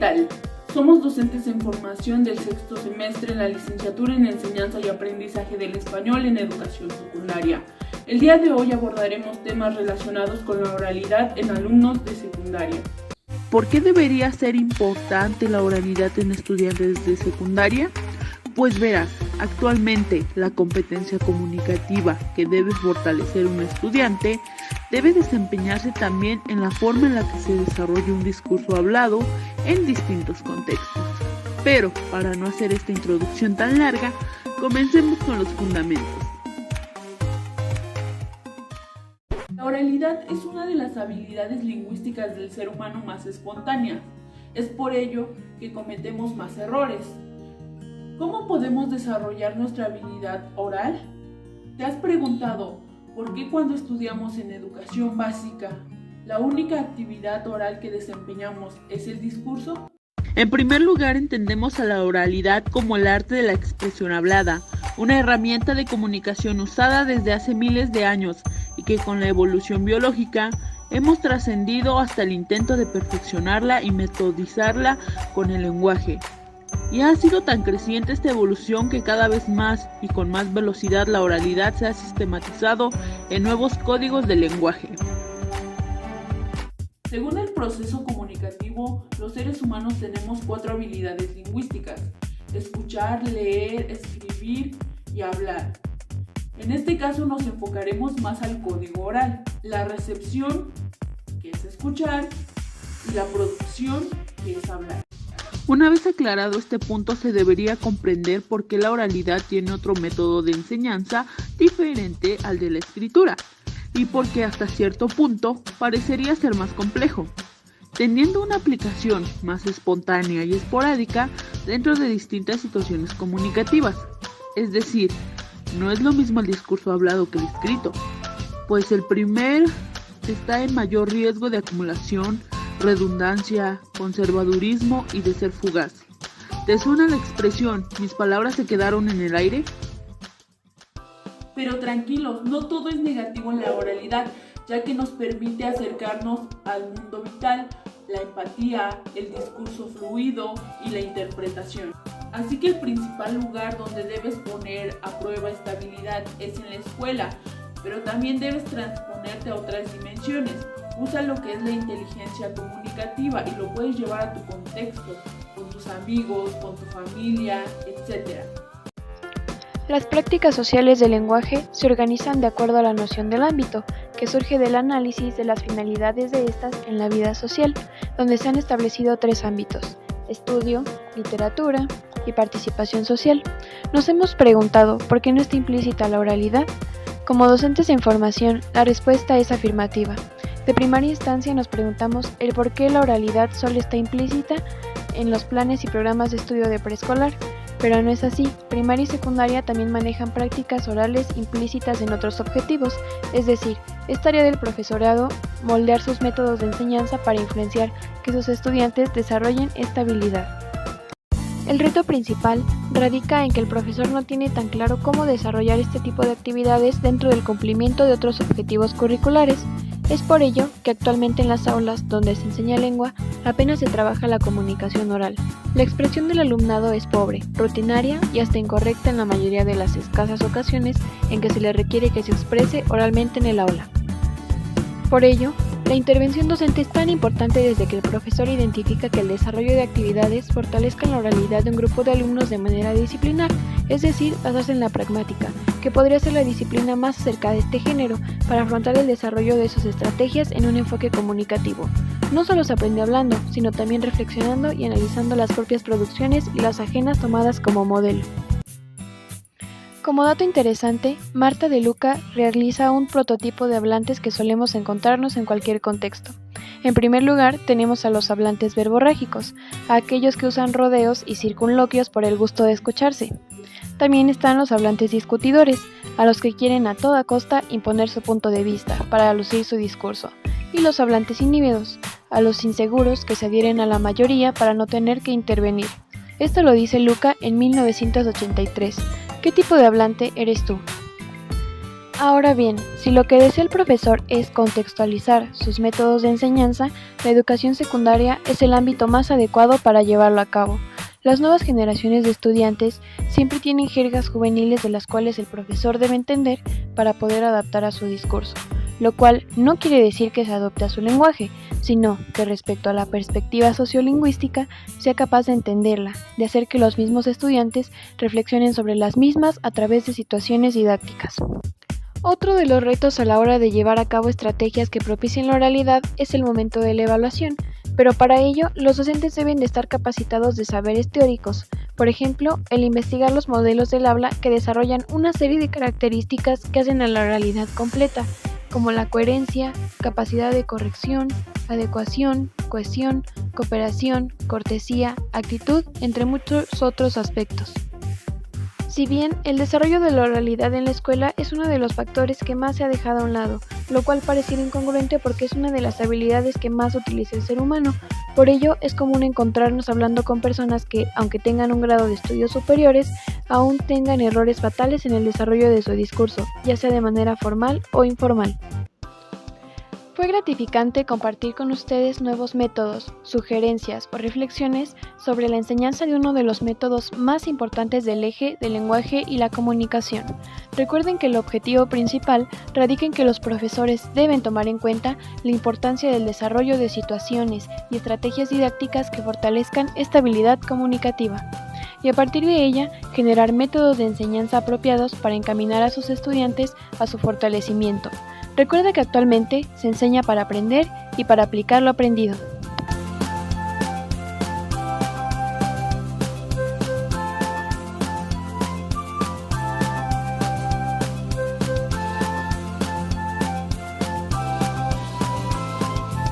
tal? Somos docentes en formación del sexto semestre en la licenciatura en Enseñanza y Aprendizaje del Español en Educación Secundaria. El día de hoy abordaremos temas relacionados con la oralidad en alumnos de secundaria. ¿Por qué debería ser importante la oralidad en estudiantes de secundaria? Pues verás, actualmente la competencia comunicativa que debe fortalecer un estudiante debe desempeñarse también en la forma en la que se desarrolla un discurso hablado en distintos contextos. Pero, para no hacer esta introducción tan larga, comencemos con los fundamentos. La oralidad es una de las habilidades lingüísticas del ser humano más espontáneas. Es por ello que cometemos más errores. ¿Cómo podemos desarrollar nuestra habilidad oral? ¿Te has preguntado por qué cuando estudiamos en educación básica, la única actividad oral que desempeñamos es el discurso? En primer lugar, entendemos a la oralidad como el arte de la expresión hablada, una herramienta de comunicación usada desde hace miles de años y que con la evolución biológica hemos trascendido hasta el intento de perfeccionarla y metodizarla con el lenguaje. Y ha sido tan creciente esta evolución que cada vez más y con más velocidad la oralidad se ha sistematizado en nuevos códigos del lenguaje. Según el proceso comunicativo, los seres humanos tenemos 4 habilidades lingüísticas: escuchar, leer, escribir y hablar. En este caso nos enfocaremos más al código oral, la recepción, que es escuchar, y la producción, que es hablar. Una vez aclarado este punto, se debería comprender por qué la oralidad tiene otro método de enseñanza diferente al de la escritura, y por qué hasta cierto punto parecería ser más complejo, teniendo una aplicación más espontánea y esporádica dentro de distintas situaciones comunicativas. Es decir, no es lo mismo el discurso hablado que el escrito, pues el primer está en mayor riesgo de acumulación, redundancia, conservadurismo y de ser fugaz. ¿Te suena la expresión "mis palabras se quedaron en el aire"? Pero tranquilos, no todo es negativo en la oralidad, ya que nos permite acercarnos al mundo vital, la empatía, el discurso fluido y la interpretación. Así que el principal lugar donde debes poner a prueba esta habilidad es en la escuela, pero también debes transponerte a otras dimensiones. Usa lo que es la inteligencia comunicativa y lo puedes llevar a tu contexto, con tus amigos, con tu familia, etc. Las prácticas sociales del lenguaje se organizan de acuerdo a la noción del ámbito, que surge del análisis de las finalidades de estas en la vida social, donde se han establecido 3 ámbitos: estudio, literatura y participación social. Nos hemos preguntado por qué no está implícita la oralidad. Como docentes en formación, la respuesta es afirmativa. De primaria instancia nos preguntamos el por qué la oralidad solo está implícita en los planes y programas de estudio de preescolar, pero no es así. Primaria y secundaria también manejan prácticas orales implícitas en otros objetivos, es decir, es tarea del profesorado moldear sus métodos de enseñanza para influenciar que sus estudiantes desarrollen esta habilidad. El reto principal radica en que el profesor no tiene tan claro cómo desarrollar este tipo de actividades dentro del cumplimiento de otros objetivos curriculares. Es por ello que actualmente en las aulas donde se enseña lengua apenas se trabaja la comunicación oral. La expresión del alumnado es pobre, rutinaria y hasta incorrecta en la mayoría de las escasas ocasiones en que se le requiere que se exprese oralmente en el aula. Por ello, la intervención docente es tan importante desde que el profesor identifica que el desarrollo de actividades fortalezca la oralidad de un grupo de alumnos de manera disciplinar, es decir, basarse en la pragmática, que podría ser la disciplina más cerca de este género para afrontar el desarrollo de sus estrategias en un enfoque comunicativo. No solo se aprende hablando, sino también reflexionando y analizando las propias producciones y las ajenas tomadas como modelo. Como dato interesante, Marta de Luca realiza un prototipo de hablantes que solemos encontrarnos en cualquier contexto. En primer lugar, tenemos a los hablantes verborrágicos, a aquellos que usan rodeos y circunloquios por el gusto de escucharse. También están los hablantes discutidores, a los que quieren a toda costa imponer su punto de vista para lucir su discurso, y los hablantes inhibidos, a los inseguros que se adhieren a la mayoría para no tener que intervenir. Esto lo dice Luca en 1983. ¿Qué tipo de hablante eres tú? Ahora bien, si lo que desea el profesor es contextualizar sus métodos de enseñanza, la educación secundaria es el ámbito más adecuado para llevarlo a cabo. Las nuevas generaciones de estudiantes siempre tienen jergas juveniles de las cuales el profesor debe entender para poder adaptar a su discurso, lo cual no quiere decir que se adopte a su lenguaje, sino que respecto a la perspectiva sociolingüística sea capaz de entenderla, de hacer que los mismos estudiantes reflexionen sobre las mismas a través de situaciones didácticas. Otro de los retos a la hora de llevar a cabo estrategias que propicien la oralidad es el momento de la evaluación, pero para ello los docentes deben de estar capacitados de saberes teóricos, por ejemplo, el investigar los modelos del habla que desarrollan una serie de características que hacen a la oralidad completa, como la coherencia, capacidad de corrección, adecuación, cohesión, cooperación, cortesía, actitud, entre muchos otros aspectos. Si bien el desarrollo de la oralidad en la escuela es uno de los factores que más se ha dejado a un lado, lo cual pareciera incongruente porque es una de las habilidades que más utiliza el ser humano. Por ello, es común encontrarnos hablando con personas que, aunque tengan un grado de estudios superiores, aún tengan errores fatales en el desarrollo de su discurso, ya sea de manera formal o informal. Fue gratificante compartir con ustedes nuevos métodos, sugerencias o reflexiones sobre la enseñanza de uno de los métodos más importantes del eje del lenguaje y la comunicación. Recuerden que el objetivo principal radica en que los profesores deben tomar en cuenta la importancia del desarrollo de situaciones y estrategias didácticas que fortalezcan esta habilidad comunicativa, y a partir de ella generar métodos de enseñanza apropiados para encaminar a sus estudiantes a su fortalecimiento. Recuerda que actualmente se enseña para aprender y para aplicar lo aprendido.